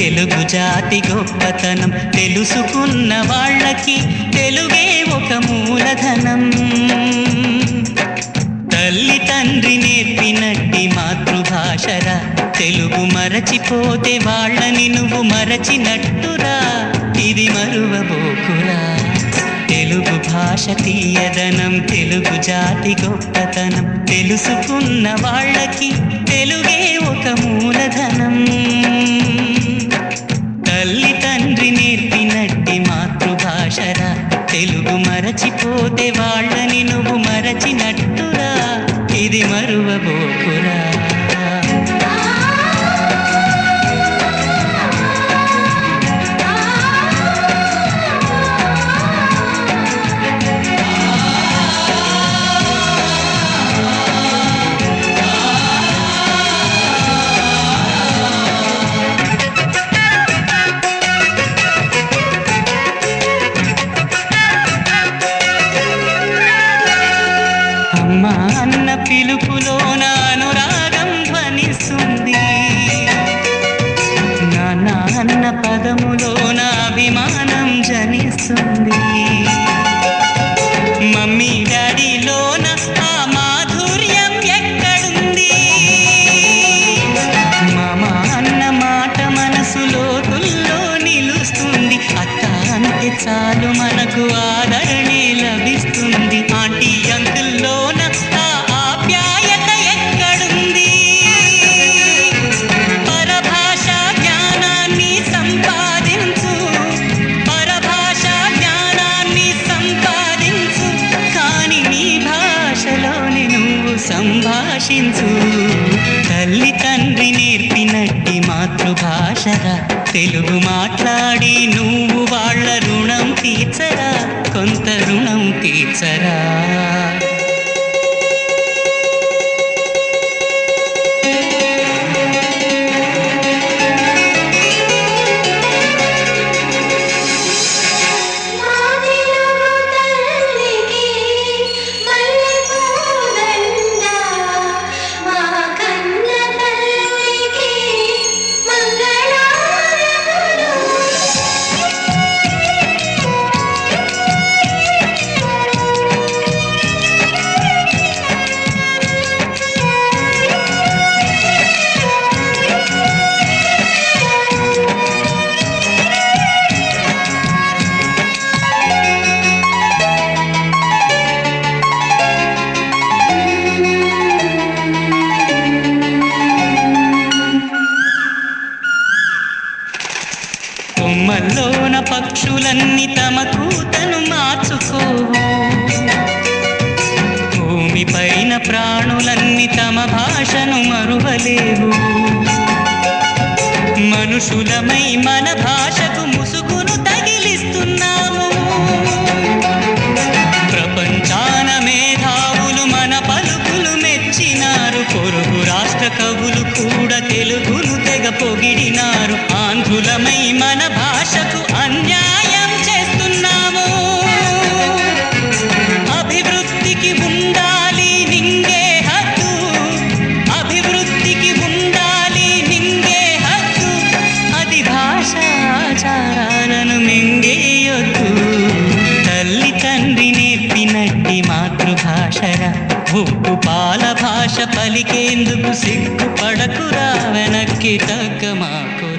తెలుగు జాతి గొప్పతనం తెలుసుకున్న వాళ్ళకి తెలుగే ఒక మూలధనం. తల్లి తండ్రి నేర్పినట్టి మాతృభాషరా, తెలుగు మరచిపోతే వాళ్ళని నువ్వు మరచినట్టురా, ఇది మరువబోకురా. తెలుగు భాష తీయదనం, తెలుగు జాతి గొప్పతనం తెలుసుకున్న వాళ్ళకి తెలుగే ఒక మూలధనం. తల్లి తండ్రి నేర్పినట్టి మాతృభాషరా, తెలుగు మరచిపోతే వాళ్ళని నువ్వు మరచినట్టురా, ఇది మరువబోకురా. అమ్మా అన్న పిలుపులోన అనురాగం ధ్వనిస్తుంది, నాన్న అన్న పదములోన అభిమానం జనిస్తుంది. మమ్మీ డాడీలోన ఆ మాధుర్యం ఎక్కడుంది? మామ అన్న మాట మనసులో తుల్లో నిలుస్తుంది. అత్త అంటే చాలు మనకు ఆదరణే లభిస్తుంది. ఆంటీ అంకుల్లోన ఆ ఆప్యాయత ఎక్కడుంది? పరభాష జ్ఞానాన్ని సంపాదించు, పరభాష జ్ఞానాన్ని సంపాదించు, కాని నీ భాషలోని నువ్వు సంభాషించు. తల్లి తండ్రి నేర్పినట్టి మాతృభాషరా, తెలుగు మాట్లాడి నువ్వు వాళ్ళ రుణం తీర్చరా, కొంత రుణం తీర్చరా. కొమ్మల్లోన పక్షులన్నీ తమ కూతను మార్చుకోవు, భూమిపైన ప్రాణులన్నీ తమ భాషను మరువలేవు. మనుషులమై మన భాషకు ముసుగును తగిలిస్తున్నాము. ప్రపంచాన మేధావులు మన పలుకులు మెచ్చినారు. పొరుగు రాష్ట్ర కవులు కూడా తెలుగును తెగ పొగిడినారు. ఆంధ్రులమై మన భాషకు అన్యాయం చేస్తున్నాము. అభివృద్ధికి ఉండాలి నింగే హద్దు, అభివృద్ధికి ఉండాలి నింగే హద్దు, అది భాషాచారాలను మింగేయొద్దు. తల్లి తండ్రి నేర్పినట్టి మాతృభాషరా, ఉప్పు పాల భాష పలికేందుకు సిగ్గుపడకురా, వెనక్కి తగ్గమాకురా.